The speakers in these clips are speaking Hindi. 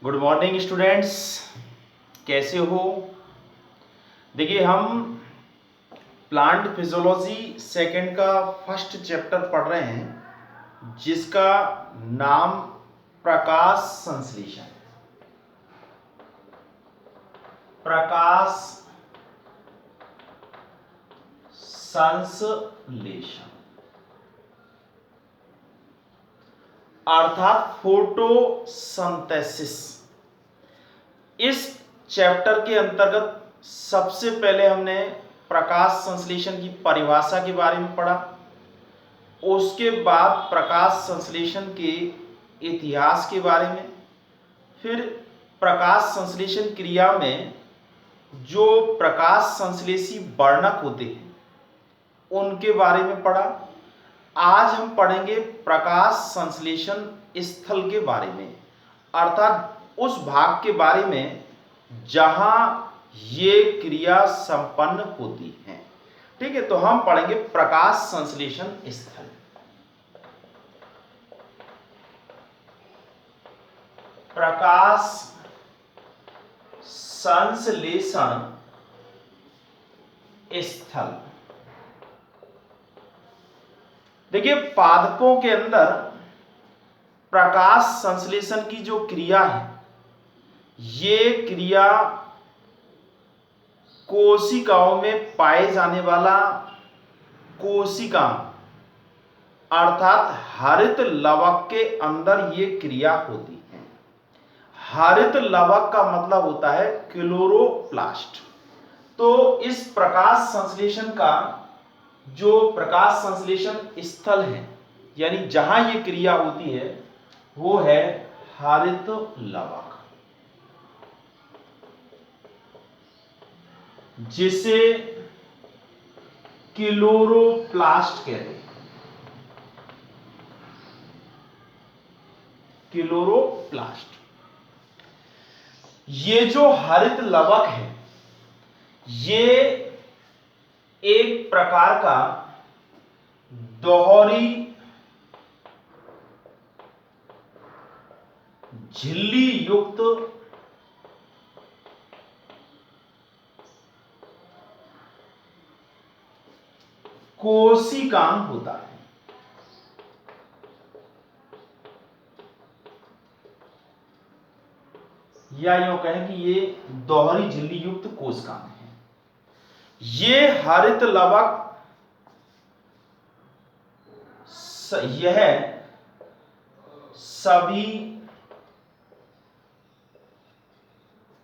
गुड मॉर्निंग स्टूडेंट्स, कैसे हो। देखिए, हम प्लांट फिजियोलॉजी सेकंड का फर्स्ट चैप्टर पढ़ रहे हैं जिसका नाम प्रकाश संश्लेषण। प्रकाश संश्लेषण अर्थात फोटोसिंथेसिस। इस चैप्टर के अंतर्गत सबसे पहले हमने प्रकाश संश्लेषण की परिभाषा के बारे में पढ़ा। उसके बाद प्रकाश संश्लेषण के इतिहास के बारे में, फिर प्रकाश संश्लेषण क्रिया में जो प्रकाश संश्लेषी वर्णक होते हैं उनके बारे में पढ़ा। आज हम पढ़ेंगे प्रकाश संश्लेषण स्थल के बारे में, अर्थात उस भाग के बारे में जहां ये क्रिया संपन्न होती है। ठीक है, तो हम पढ़ेंगे प्रकाश संश्लेषण स्थल। प्रकाश संश्लेषण स्थल। देखिए, पादपों के अंदर प्रकाश संश्लेषण की जो क्रिया है, ये क्रिया कोशिकाओं में पाए जाने वाला कोशिका अर्थात हरित लवक के अंदर ये क्रिया होती है। हरित लवक का मतलब होता है क्लोरोप्लास्ट। तो इस प्रकाश संश्लेषण का जो प्रकाश संश्लेषण स्थल है, यानी जहां ये क्रिया होती है, वो है हरित लवक, जिसे क्लोरोप्लास्ट कहते हैं। क्लोरोप्लास्ट, ये जो हरित लवक है, ये एक प्रकार का दोहरी झिल्ली युक्त कोशिकांग होता है। या यूं कहें कि ये दोहरी झिल्ली युक्त कोशिकांग है। ये हरित लवक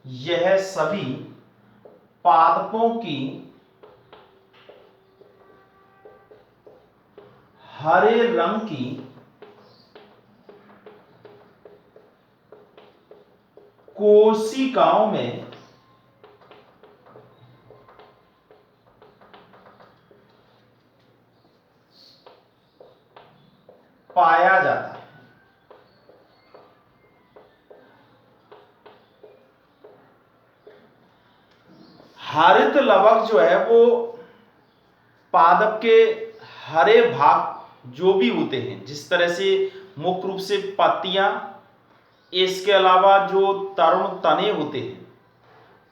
यह सभी पादपों की हरे रंग की कोशिकाओं में पाया जाता है। हरित लवक जो है वो पादप के हरे भाग जो भी होते हैं, जिस तरह से मुख्य रूप से पत्तियां, इसके अलावा जो तरुण तने होते हैं,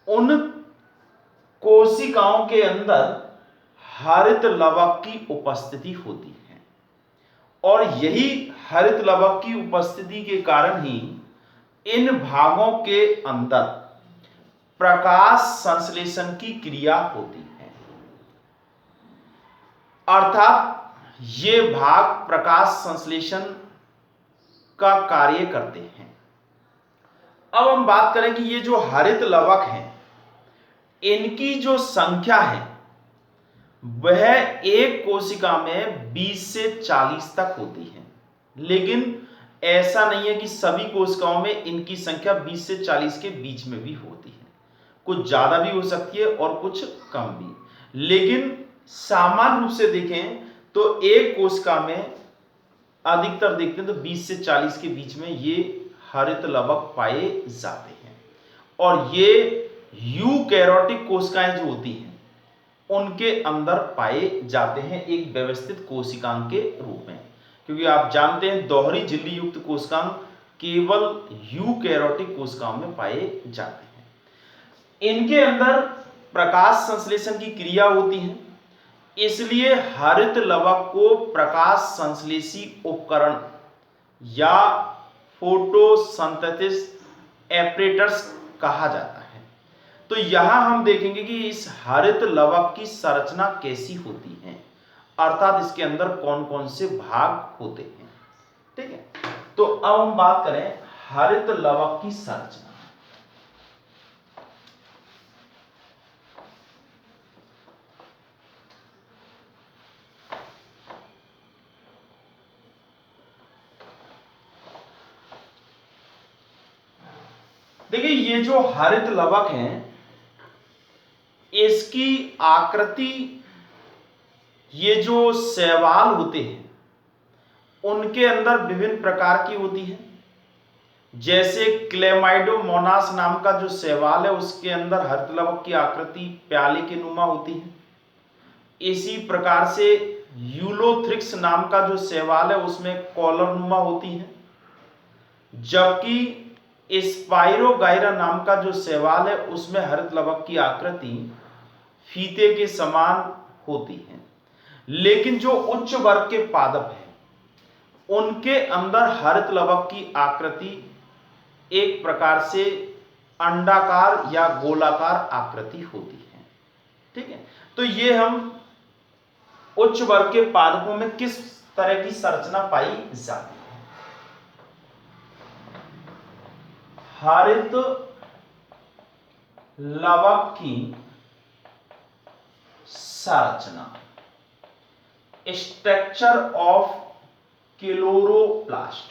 उन कोशिकाओं के अंदर हरित लवक की उपस्थिति होती है। और यही हरित लवक की उपस्थिति के कारण ही इन भागों के अंदर प्रकाश संश्लेषण की क्रिया होती है, अर्थात ये भाग प्रकाश संश्लेषण का कार्य करते हैं। अब हम बात करें कि ये जो हरित लवक हैं, इनकी जो संख्या है वह एक कोशिका में 20 से 40 तक होती है। लेकिन ऐसा नहीं है कि सभी कोशिकाओं में इनकी संख्या 20 से 40 के बीच में भी होती है। कुछ ज्यादा भी हो सकती है और कुछ कम भी। लेकिन सामान्य रूप से देखें तो एक कोशिका में अधिकतर देखते हैं तो 20 से 40 के बीच में ये हरित लवक पाए जाते हैं। और ये यूकैरियोटिक कोशिकाएं जो होती हैं उनके अंदर पाए जाते हैं एक व्यवस्थित कोशिकांग के रूप में। क्योंकि आप जानते हैं दोहरी झिल्ली युक्त कोशिकांग केवल यूकैरियोटिक कोशिकाओं में पाए जाते हैं। इनके अंदर प्रकाश संश्लेषण की क्रिया होती है, इसलिए हरित लवक को प्रकाश संश्लेषी उपकरण या फोटोसिंथेसिस एपरेटर्स कहा जाता है। तो यहां हम देखेंगे कि इस हरित लवक की संरचना कैसी होती है, अर्थात इसके अंदर कौन कौन से भाग होते हैं। ठीक है, तो अब हम बात करें हरित लवक की संरचना। देखिए, ये जो हरित लवक हैं, इसकी आकृति, ये जो शैवाल होते हैं उनके अंदर विभिन्न प्रकार की होती है। जैसे क्लेमाइडोमोनास नाम का जो शैवाल है उसके अंदर हरित लवक की आकृति प्याले के नुमा होती है। इसी प्रकार से यूलोथ्रिक्स नाम का जो शैवाल है उसमें कॉलर नुमा होती है। जबकि स्पाइरोगाइरा नाम का जो शैवाल है उसमें हरित लवक की आकृति फीते के समान होती है। लेकिन जो उच्च वर्ग के पादप हैं उनके अंदर हरित लवक की आकृति एक प्रकार से अंडाकार या गोलाकार आकृति होती है। ठीक है, तो ये हम उच्च वर्ग के पादपों में किस तरह की संरचना पाई जाती है। हरित लवक की संरचना, स्ट्रक्चर ऑफ क्लोरोप्लास्ट,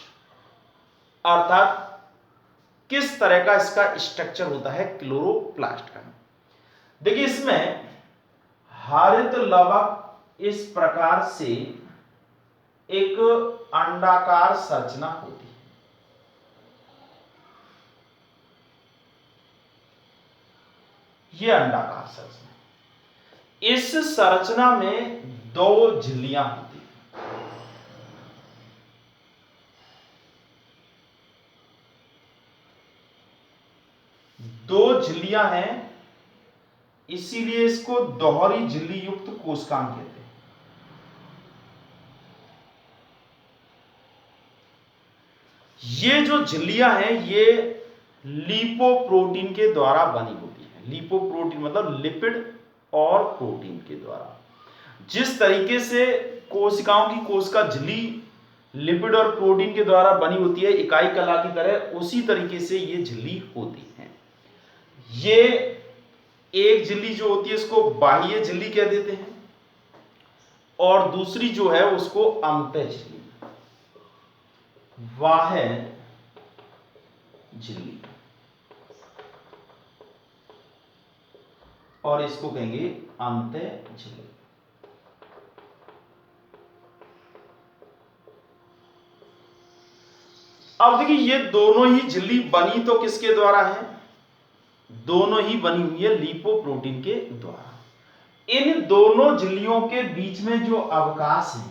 अर्थात किस तरह का इसका स्ट्रक्चर होता है क्लोरोप्लास्ट का। देखिए, इसमें हरित लवक इस प्रकार से एक अंडाकार संरचना होती है। यह अंडाकार संरचना, इस संरचना में दो झिल्लियां होती हैं। दो झिल्लियां हैं, इसीलिए इसको दोहरी झिल्ली युक्त कोशिकांग कहते हैं। ये जो झिल्लियां हैं ये लिपोप्रोटीन के द्वारा बनी होती है। लिपोप्रोटीन मतलब लिपिड और प्रोटीन के द्वारा। जिस तरीके से कोशिकाओं की कोशिका झिल्ली लिपिड और प्रोटीन के द्वारा बनी होती है इकाई कला की तरह, उसी तरीके से ये झिल्ली होती है। ये एक झिल्ली जो होती है इसको बाह्य झिल्ली कह देते हैं और दूसरी जो है उसको आंतः झिल्ली, बाह्य झिल्ली, और इसको कहेंगे आंतः झिल्ली। अब देखिए, ये दोनों ही झिल्ली बनी तो किसके द्वारा है? दोनों ही बनी हुई है लिपोप्रोटीन के द्वारा। इन दोनों झिल्लियों के बीच में जो अवकाश है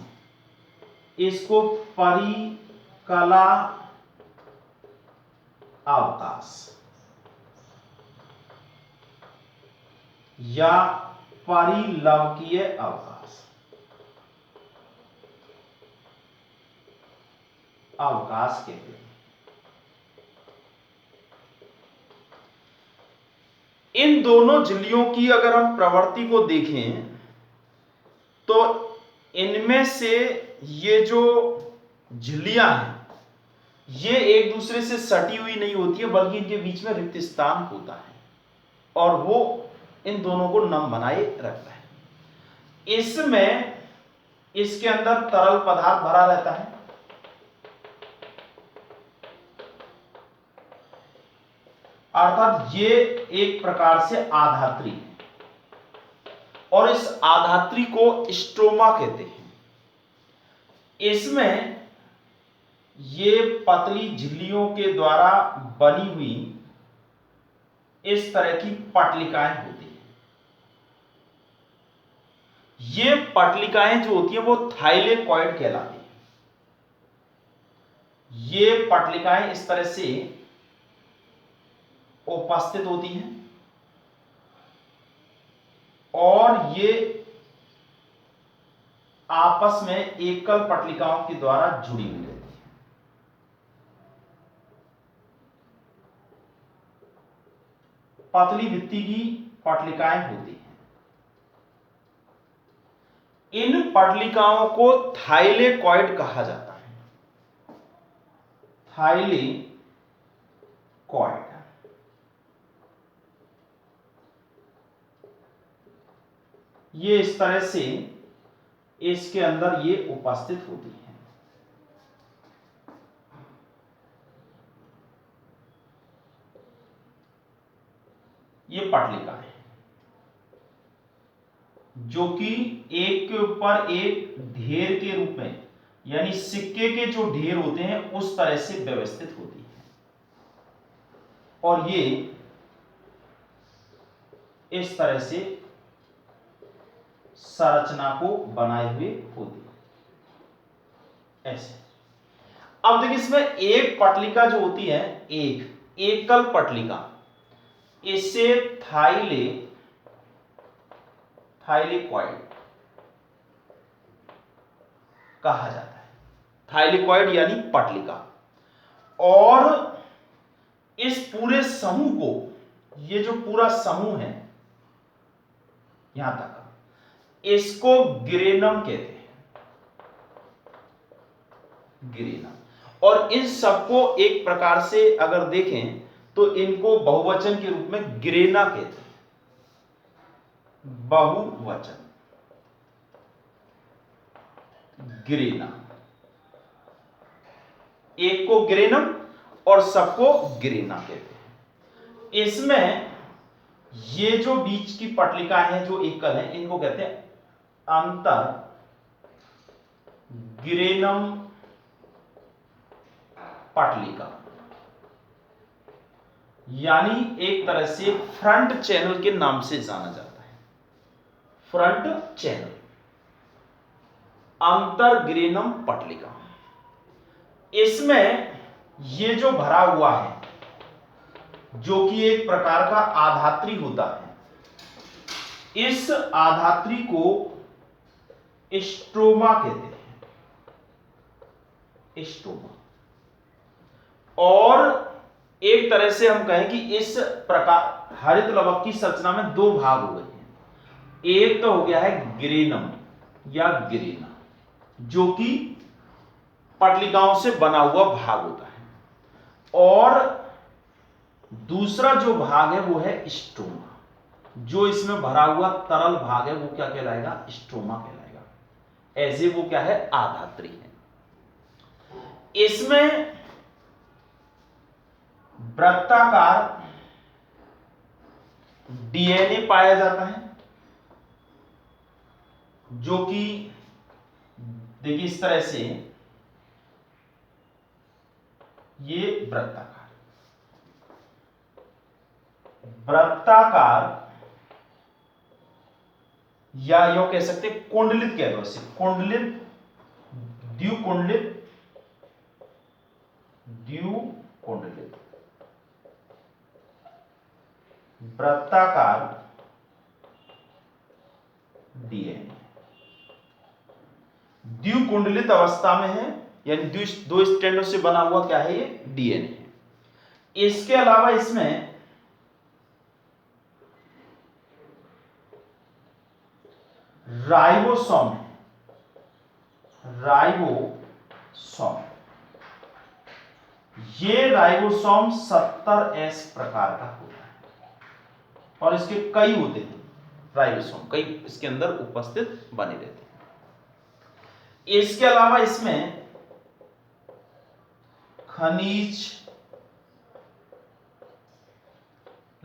इसको परिकला अवकाश या परिलवकीय अवकाश कहते हैं। इन दोनों झिल्लियों की अगर हम प्रवृत्ति को देखें तो इनमें से ये जो झिल्लियां हैं ये एक दूसरे से सटी हुई नहीं होती है, बल्कि इनके बीच में रिक्त स्थान होता है और वो इन दोनों को नम बनाए रखता है। इसमें इसके अंदर तरल पदार्थ भरा रहता है, अर्थात ये एक प्रकार से आधात्री है और इस आधात्री को स्ट्रोमा कहते हैं। इसमें ये पतली झिल्लियों के द्वारा बनी हुई इस तरह की पटलिकाएं होती हैं। ये पटलिकाएं जो होती हैं वो थाइलेकॉइड कहलाती हैं। ये पटलिकाएं इस तरह से उपस्थित होती हैं और ये आपस में एकल पटलिकाओं के द्वारा जुड़ी हुई रहती है। पतली भित्ति की पटलिकाएं होती हैं। इन पटलिकाओं को थाइलेकॉइड कहा जाता है। थाइलेकॉइड। ये इस तरह से इसके अंदर ये उपस्थित होती है। ये पटलिका है जो कि एक के ऊपर एक ढेर के रूप में, यानी सिक्के के जो ढेर होते हैं उस तरह से व्यवस्थित होती है और ये इस तरह से संरचना को बनाए हुए होती है ऐसे। अब देखिए इसमें एक पटलिका जो होती है, एक एकल पटलिका, इसे थाइलेकॉइड कहा जाता है। थाइलेकॉइड यानी पटलिका। और इस पूरे समूह को, ये जो पूरा समूह है यहां तक, इसको गिरेनम कहते हैं। गिरेनम। और इन सबको एक प्रकार से अगर देखें तो इनको बहुवचन के रूप में गिरेना कहते हैं। बहुवचन गिरेना। एक को गिरेनम और सबको गिरेना कहते हैं। इसमें ये जो बीच की पटलिकाएं हैं जो एकल हैं, इनको कहते हैं अंतर गिरेनम पटलिका, यानी एक तरह से फ्रंट चैनल के नाम से जाना जाता है। फ्रंट चैनल, अंतर गिरेनम पटलिका। इसमें ये जो भरा हुआ है, जो कि एक प्रकार का आधात्री होता है, इस आधात्री को स्ट्रोमा कहते हैं। स्ट्रोमा। और एक तरह से हम कहें कि इस प्रकार हरित लवक की संरचना में दो भाग हो गए हैं। एक तो हो गया है गिरेनम या गिरेना, जो कि पटलिकाओं से बना हुआ भाग होता है, और दूसरा जो भाग है वो है स्ट्रोमा। जो इसमें भरा हुआ तरल भाग है वो क्या कहलाएगा? स्ट्रोमा कहलाएगा। ऐसे वो क्या है? आधात्री है। इसमें वृत्ताकार डीएनए पाया जाता है, जो कि देखिए इस तरह से ये वृत्ताकार या यो कह सकते हैं कुंडलित, कह दो इसे कुंडलित, द्विकुंडलित, वृत्ताकार डीएनए द्विकुंडलित अवस्था में है, यानी दो स्ट्रैंडों से बना हुआ क्या है? ये डीएनए है। इसके अलावा इसमें राइबोसोम है। राइबोसोम, ये राइबोसोम 70S प्रकार का होता है और इसके कई होते हैं। राइबोसोम कई इसके अंदर उपस्थित बने रहते हैं। इसके अलावा इसमें खनिज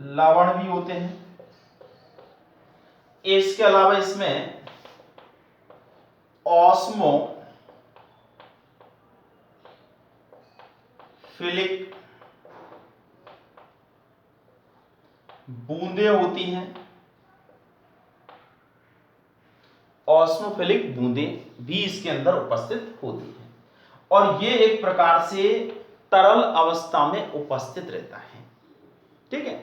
लवण भी होते हैं। इसके अलावा इसमें ऑस्मोफिलिक बूंदें होती हैं। ऑस्मोफिलिक बूंदें भी इसके अंदर उपस्थित होती हैं। और ये एक प्रकार से तरल अवस्था में उपस्थित रहता है। ठीक है,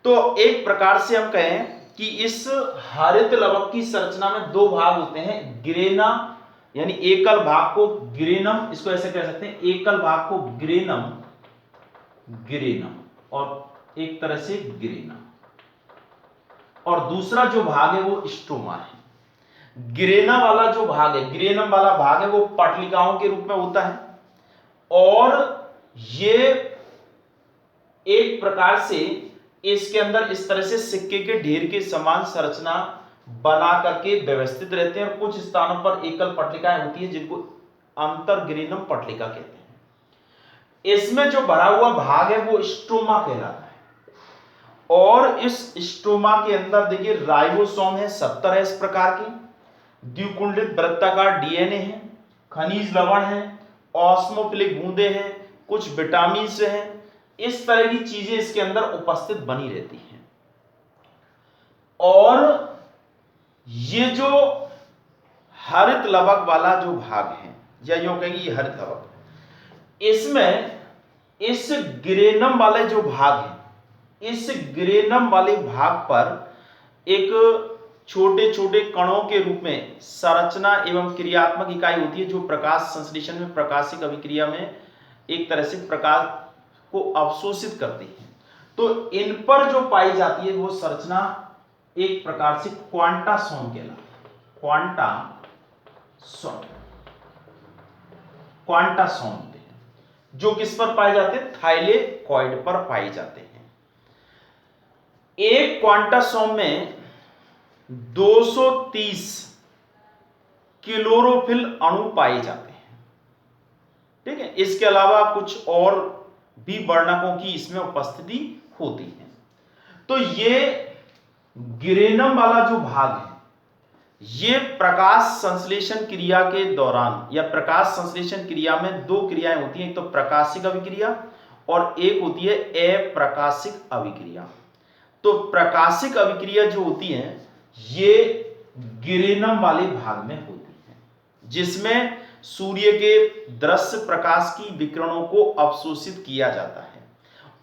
तो एक प्रकार से हम कहें कि इस हरित लवक की संरचना में दो भाग होते हैं, गिरेना यानी एकल भाग को गिरेनम, इसको ऐसे कह सकते हैं, एकल भाग को गिरेनम, गिरेनम और एक तरह से गिरेना, और दूसरा जो भाग है वो स्ट्रोमा है। गिरेना वाला जो भाग है, गिरेनम वाला भाग है, वो पटलिकाओं के रूप में होता है और ये एक प्रकार से इसके अंदर इस तरह से सिक्के के ढेर के समान संरचना बना करके व्यवस्थित रहते हैं और कुछ स्थानों पर एकल पटलिकाएं होती है जिनको अंतर्गिरेनम पटलिका कहते हैं। इसमें जो भरा हुआ भाग है वो स्ट्रोमा कहलाता है और इस स्ट्रोमा के अंदर देखिए राइबोसोम है 70 है इस प्रकार के, द्विकुंडित वृत्ताकार डीएनए है, खनिज लवण है, ऑस्मोफिलिक बूंदे हैं, कुछ विटामिन हैं, इस तरह की चीजें इसके अंदर उपस्थित बनी रहती हैं। और ये जो हरित लवक वाला जो भाग है, या यूं कहेंगे ये हरित लवक, इसमें इस गिरेनम वाले जो भाग है, इस गिरेनम वाले भाग पर एक छोटे छोटे कणों के रूप में संरचना एवं क्रियात्मक इकाई होती है जो प्रकाश संश्लेषण में प्रकाशिक अभिक्रिया में एक तरह से प्रकाश को अवशोषित करती है। तो इन पर जो पाई जाती है वो संरचना एक प्रकार से क्वांटासोम कहलाती है, क्वांटासोम, क्वांटासोम जो किस पर पाए जाते हैं, थाइलेकॉइड पर पाए जाते हैं। एक क्वांटासोम में 230 क्लोरोफिल अणु पाए जाते हैं। ठीक है, इसके अलावा कुछ और भी वर्णकों की इसमें उपस्थिति होती है। तो ये गिरेनम वाला जो भाग है ये प्रकाश संश्लेषण क्रिया के दौरान या प्रकाश संश्लेषण क्रिया में दो क्रियाएं होती हैं, एक तो प्रकाशिक अभिक्रिया और एक होती है अप्रकाशिक अभिक्रिया। तो प्रकाशिक अभिक्रिया जो होती है ये गिरेनम वाले भाग में होती है जिसमें सूर्य के दृश्य प्रकाश की विकिरणों को अवशोषित किया जाता है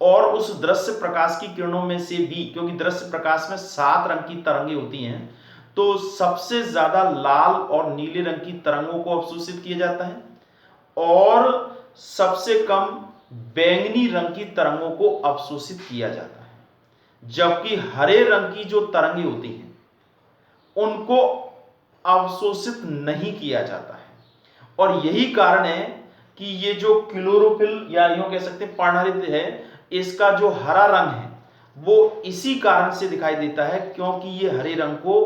और उस दृश्य प्रकाश की किरणों में से भी, क्योंकि दृश्य प्रकाश में 7 रंग की तरंगें होती हैं, तो सबसे ज्यादा लाल और नीले रंग की तरंगों को अवशोषित किया जाता है और सबसे कम बैंगनी रंग की तरंगों को अवशोषित किया जाता है, जबकि हरे रंग की जो तरंगें होती हैं उनको अवशोषित नहीं किया जाता है। और यही कारण है कि ये जो क्लोरोफिल या यूं कह सकते हैं पर्णहरित है, इसका जो हरा रंग है वो इसी कारण से दिखाई देता है क्योंकि ये हरे रंग को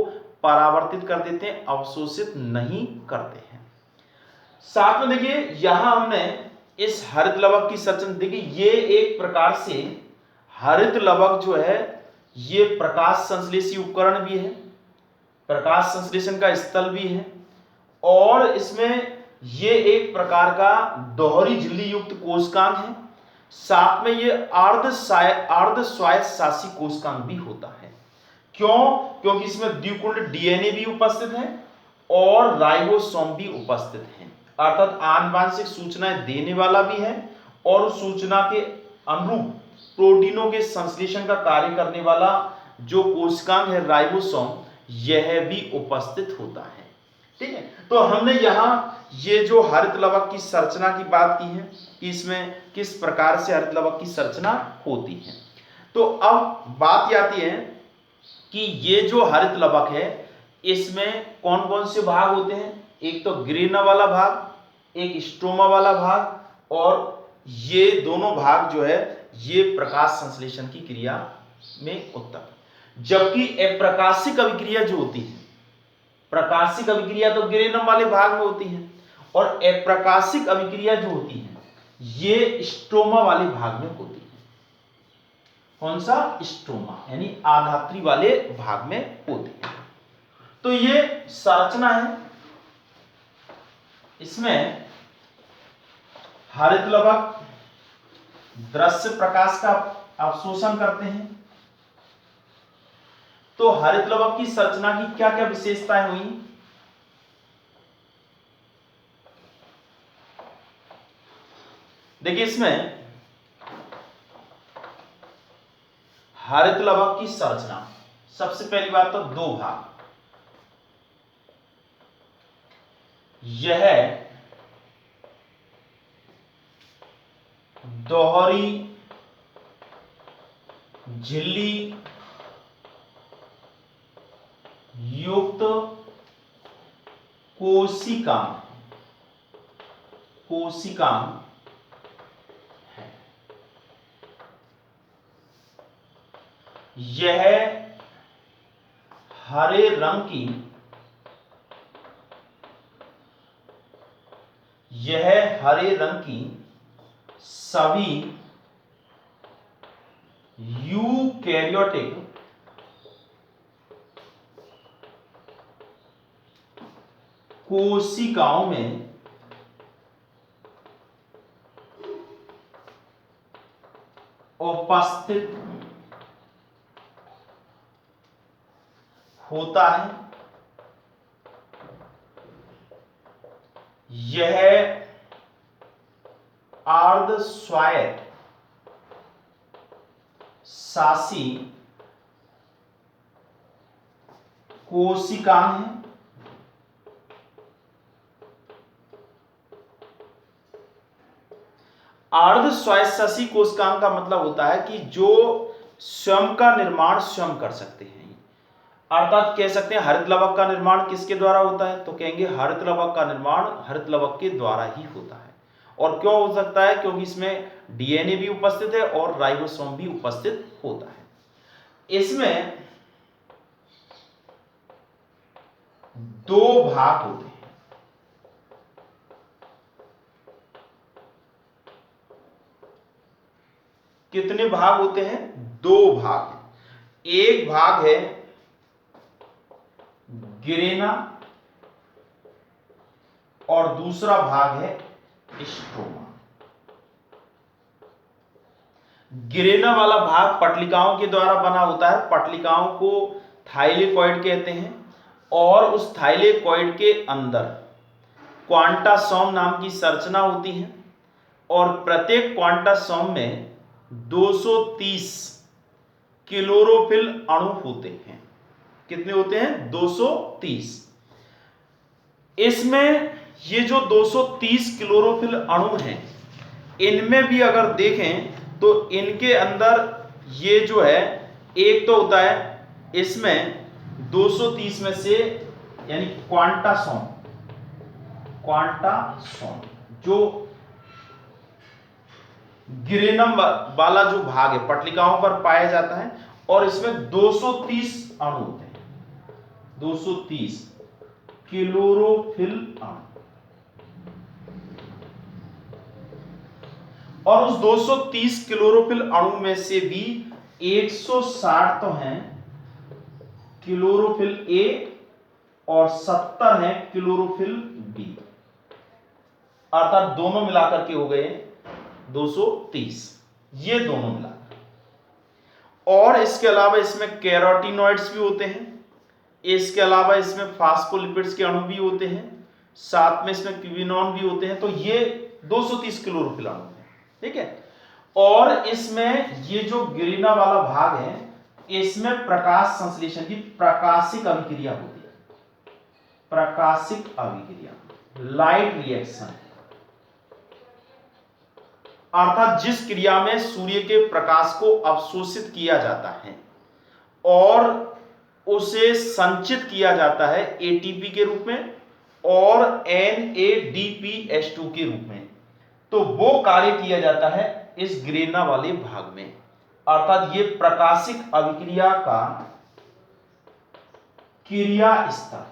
परावर्तित कर देते हैं, अवशोषित नहीं करते हैं। साथ में देखिए यहां हमने इस हरित लवक की संरचना देखिए, ये एक प्रकार से हरित लवक जो है ये प्रकाश संश्लेषी उपकरण भी है, प्रकाश संश्लेषण का स्थल भी है और इसमें ये एक प्रकार का दोहरी झिल्ली युक्त कोशिकांग है, साथ में ये अर्ध स्वायत्त शासी कोशिकांग भी होता है। क्यों? क्योंकि इसमें द्विकुंड डीएनए भी उपस्थित है और राइबोसोम भी उपस्थित है, अर्थात आनुवांशिक सूचनाएं देने वाला भी है और उस सूचना के अनुरूप प्रोटीनों के संश्लेषण का कार्य करने वाला जो कोशिकांग है राइबोसोम, यह भी उपस्थित होता है। ठीक है, तो हमने यहां ये जो हरित लवक की संरचना की बात की है कि इसमें किस प्रकार से हरित लवक की संरचना होती है। तो अब बात आती है कि ये जो हरित लवक है इसमें कौन कौन से भाग होते हैं, एक तो गिरेना वाला भाग, एक स्ट्रोमा वाला भाग, और ये दोनों भाग जो है ये प्रकाश संश्लेषण की क्रिया में उत्तर, जबकि अप्रकाशिक अभिक्रिया जो होती है, प्रकाशिक अभिक्रिया तो गिरेनम वाले भाग में होती है और अप्रकाशिक अभिक्रिया जो होती है ये स्ट्रोमा वाले भाग में होती है। कौन सा? स्ट्रोमा, यानी आधात्री वाले भाग में होती है। तो ये संरचना है, इसमें हरित लवक दृश्य प्रकाश का अवशोषण करते हैं। तो हरित लवक की संरचना की क्या क्या विशेषताएं हुई? देखिए इसमें हरित लवक की संरचना, सबसे पहली बात तो दो भाग, यह दोहरी झिल्ली युक्त कोशिकांग है। यह हरे रंग की सभी यूकैरियोटिक कोशिकाओं में उपस्थित होता है। यह अर्ध स्वायत्त शासी कोशिकाएं हैं। अर्ध स्वायत्त शासी कोशिकाओं का मतलब होता है कि जो स्वयं का निर्माण स्वयं कर सकते हैं, अर्थात कह सकते हैं हरित लवक का निर्माण किसके द्वारा होता है, तो कहेंगे हरित लवक का निर्माण हरित लवक के द्वारा ही होता है। और क्यों हो सकता है, क्योंकि इसमें डीएनए भी उपस्थित है और राइबोसोम भी उपस्थित होता है। इसमें दो भाग होते हैं, कितने भाग होते हैं, दो भाग हैं। एक भाग है गिरेना और दूसरा भाग है स्ट्रोमा। गिरेना वाला भाग पटलिकाओं के द्वारा बना होता है, पटलिकाओं को थाइलेकॉइड कहते हैं, और उस थाइलेकॉइड के अंदर क्वांटासोम नाम की संरचना होती है, और प्रत्येक क्वांटासोम में 230 क्लोरोफिल अणु होते हैं। कितने होते हैं, 230। इसमें ये जो 230 क्लोरोफिल अणु हैं, इनमें भी अगर देखें तो इनके अंदर ये जो है एक तो होता है, इसमें 230 में से यानी क्वांटासोम जो गिरेनम वाला जो भाग है पटलिकाओं पर पाया जाता है, और इसमें 230 अणु होते हैं, 230 क्लोरोफिल अणु। और उस 230 क्लोरोफिल अणु में से भी 160 तो हैं क्लोरोफिल ए और 70 हैं क्लोरोफिल बी, अर्थात दोनों मिलाकर के हो गए 230, ये दोनों मिलाकर। और इसके अलावा इसमें कैरोटीनॉइड्स भी होते हैं, इसके अलावा इसमें फास्फोलिपिड्स के अणु भी होते हैं, साथ में इसमें क्विनोन भी होते हैं। तो ये 230 क्लोरोफिल अणु है, ठीक है। और इसमें ये जो गिरेना वाला भाग है, इसमें प्रकाश संश्लेषण की प्रकाशिक अभिक्रिया होती है, प्रकाशिक अभिक्रिया, लाइट रिएक्शन, अर्थात जिस क्रिया में सूर्य के प्रकाश को अवशोषित किया जाता है और उसे संचित किया जाता है एटीपी के रूप में और NADPH2 के रूप में, तो वो कार्य किया जाता है इस गिरेना वाले भाग में, अर्थात ये प्रकाशिक अभिक्रिया का क्रिया स्तर है,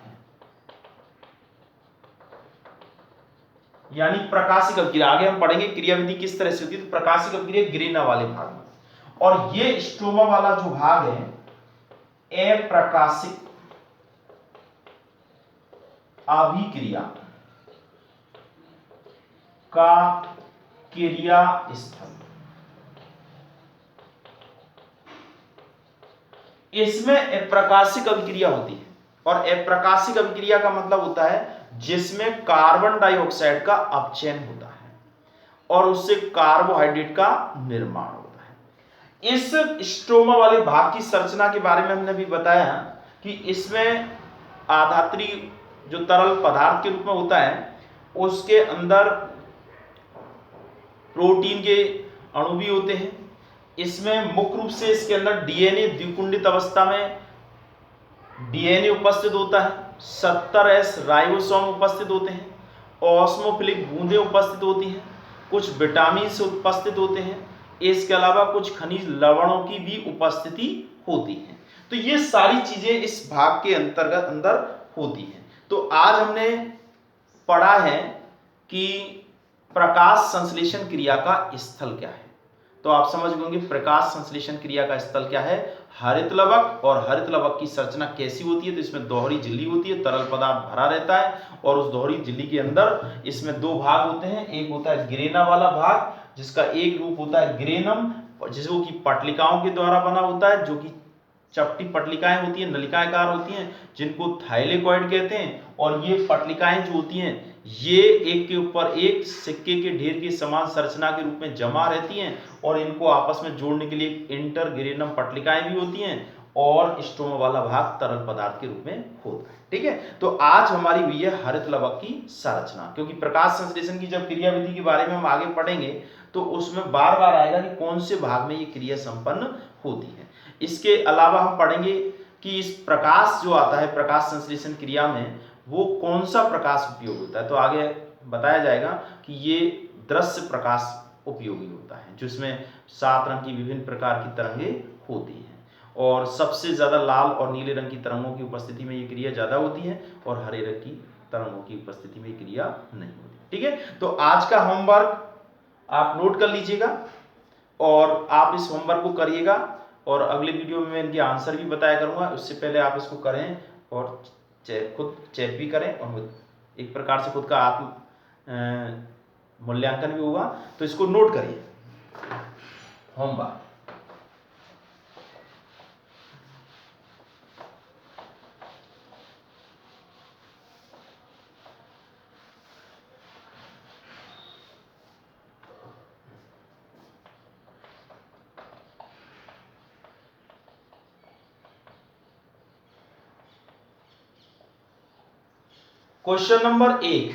यानी प्रकाशिक अभिक्रिया। आगे हम पढ़ेंगे क्रिया विधि किस तरह से होती है, तो प्रकाशिक अभिक्रिया गिरेना वाले भाग में। और ये स्ट्रोमा वाला जो भाग है अप्रकाशिक अभिक्रिया का क्रिया स्थल। इसमें अप्रकाशिक अभिक्रिया होती है, और अप्रकाशिक अभिक्रिया का मतलब होता है जिसमें कार्बन डाइऑक्साइड का अपचयन होता है, और उससे कार्बोहाइड्रेट का निर्माण होता है। इस स्ट्रोमा वाले भाग की संरचना के बारे में हमने भी बताया कि इसमें आधात्री जो तरल पदार्थ के रूप में होता है, उसके अंदर प्रोटीन के अणु भी होते हैं। इसमें मुख्य रूप से इसके अंदर डीएनए द्विकुंडित अवस्था में डीएनए उपस्थित होता है, 70S राइबोसोम उपस्थित होते हैं, ऑस्मोफिलिक बूंदें उपस्थित होती हैं, कुछ विटामिन उपस्थित होते हैं, इसके अलावा कुछ खनिज लवणों की भी उपस्थिति होती है। तो ये सारी चीजें इस भाग के अंतर्गत अंदर होती हैं। तो आज हमने पढ़ा है कि प्रकाश संश्लेषण क्रिया का स्थल क्या है। तो आप समझ गए होंगे प्रकाश संश्लेषण क्रिया का स्थल क्या है, हरित लवक। और हरित लवक की संरचना कैसी होती है, तो इसमें दोहरी झिल्ली होती है, तरल पदार्थ भरा रहता है और उस दोहरी झिल्ली के अंदर इसमें दो भाग होते हैं। एक होता है ग्रेना वाला भाग, जिसका एक रूप होता है ग्रेनम, जिसको कि पटलिकाओं के द्वारा बना होता है, जो कि चपटी पटलिकाएं होती हैं, नलिकाकार होती हैं, जिनको थाइलेकॉइड कहते हैं। और ये पटलिकाएं जो होती हैं, ये एक के ऊपर एक सिक्के के ढेर की समान संरचना के रूप में जमा रहती हैं और इनको आपस में जोड़ने के लिए इंटरग्रेनम पटलिकाएं भी होती हैं और स्ट्रोमा वाला भाग तरल पदार्थ के रूप में होता है। ठीक है, तो आज हमारी हुई है हरित लवक की संरचना, क्योंकि प्रकाश संश्लेषण की जब क्रिया विधि के बारे में हम आगे पढ़ेंगे तो उसमें बार बार आएगा कि कौन से भाग में ये क्रिया संपन्न होती है। इसके अलावा हम पढ़ेंगे कि इस प्रकाश जो आता है प्रकाश संश्लेषण क्रिया में, वो कौन सा प्रकाश उपयोग होता है। तो आगे बताया जाएगा कि ये दृश्य प्रकाश उपयोगी होता है, जिसमें 7 रंग की विभिन्न प्रकार की तरंगें होती हैं और सबसे ज्यादा लाल और नीले रंग की तरंगों की उपस्थिति में ये क्रिया ज्यादा होती है और हरे रंग की तरंगों की उपस्थिति में क्रिया नहीं होती। ठीक है, तो आज का होमवर्क आप नोट कर लीजिएगा और आप इस होमवर्क को करिएगा और अगले वीडियो में मैं इनके आंसर भी बताया करूंगा। उससे पहले आप इसको करें और खुद चेक भी करें और एक प्रकार से खुद का आत्म मूल्यांकन भी होगा। तो इसको नोट करिए होमवर्क। क्वेश्चन नंबर 1,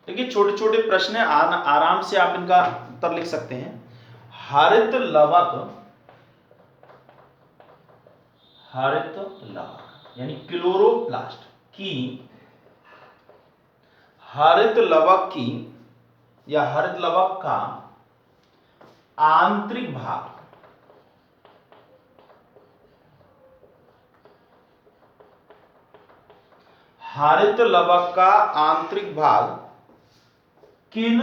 देखिए छोटे छोटे प्रश्न है, आराम से आप इनका उत्तर लिख सकते हैं। हरित लवक यानी क्लोरोप्लास्ट की हरित लवक की या हरित लवक का आंतरिक भाग हरित लवक का आंतरिक भाग किन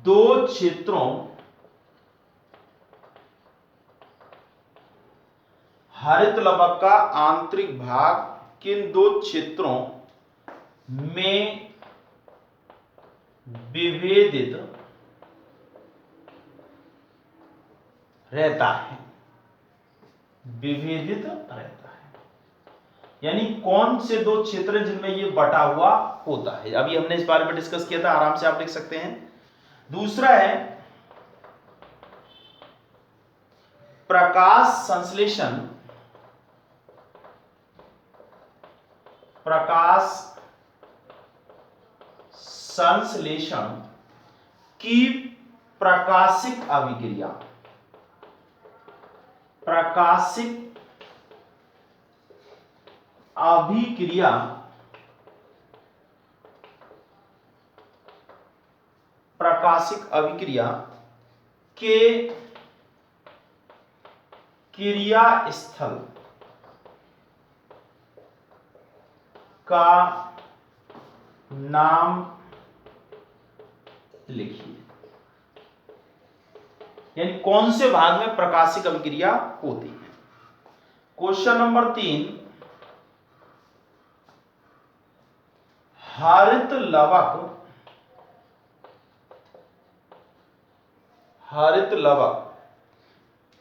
दो क्षेत्रों हरित लवक का आंतरिक भाग किन दो क्षेत्रों में विभेदित रहता है, विभेदित रहता है। यानी कौन से दो क्षेत्र जिनमें ये बटा हुआ होता है। अभी हमने इस बारे में डिस्कस किया था, आराम से आप लिख सकते हैं। दूसरा है प्रकाश संश्लेषण की प्रकाशिक अभिक्रिया, प्रकाशिक अभिक्रिया के क्रिया स्थल का नाम लिखिए। यानी कौन से भाग में प्रकाशिक अभिक्रिया होती है। क्वेश्चन नंबर 3, हरित लवक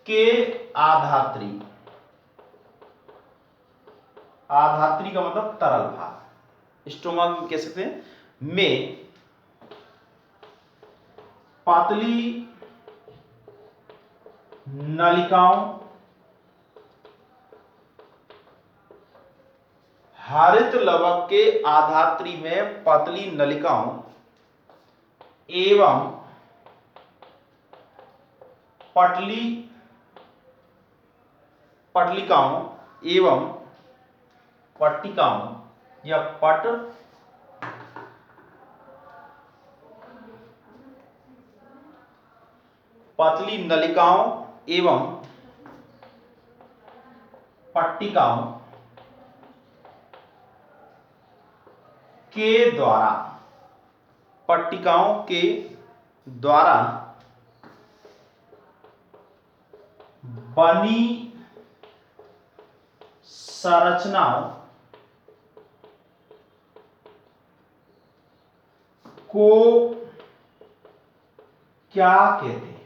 के आधात्री का मतलब तरल भाग, स्टोमा कह सकते हैं, में पतली नलिकाओं, हरित लवक के आधात्री में पतली नलिकाओं एवं पट्टिकाओं एवं पट्टिकाओं या पतली नलिकाओं एवं पट्टिकाओं के द्वारा, पट्टिकाओं के द्वारा बनी संरचनाओं को क्या कहते हैं?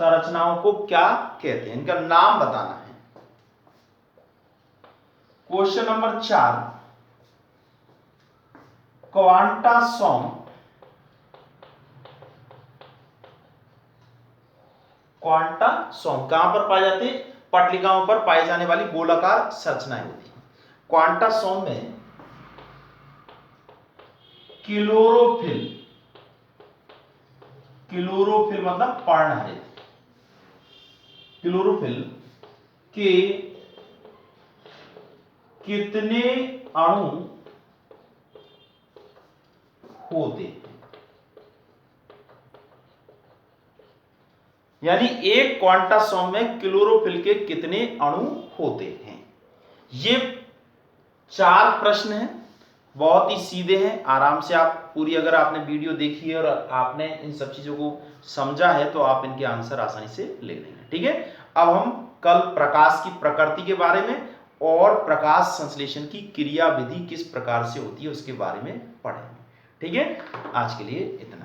संरचनाओं को क्या कहते हैं, इनका नाम बताना है। क्वेश्चन नंबर 4, क्वांटासोम कहां पर पाए जाते हैं? पट्टिकाओं पर पाई जाने वाली गोलाकार संरचनाएं होती हैं। क्वांटासोम में क्लोरोफिल मतलब पर्णहरित, क्लोरोफिल के कितने अणु होते हैं? यानी एक क्वांटासोम में क्लोरोफिल के कितने अणु होते हैं? ये 4 प्रश्न हैं, बहुत ही सीधे हैं। आराम से आप पूरी, अगर आपने वीडियो देखी है और आपने इन सब चीजों को समझा है तो आप इनके आंसर आसानी से ले लेंगे। ठीक है, अब हम कल प्रकाश की प्रकृति के बारे में और प्रकाश संश्लेषण की क्रिया विधि किस प्रकार से होती है उसके बारे में पढ़ेंगे। ठीक है, आज के लिए इतना।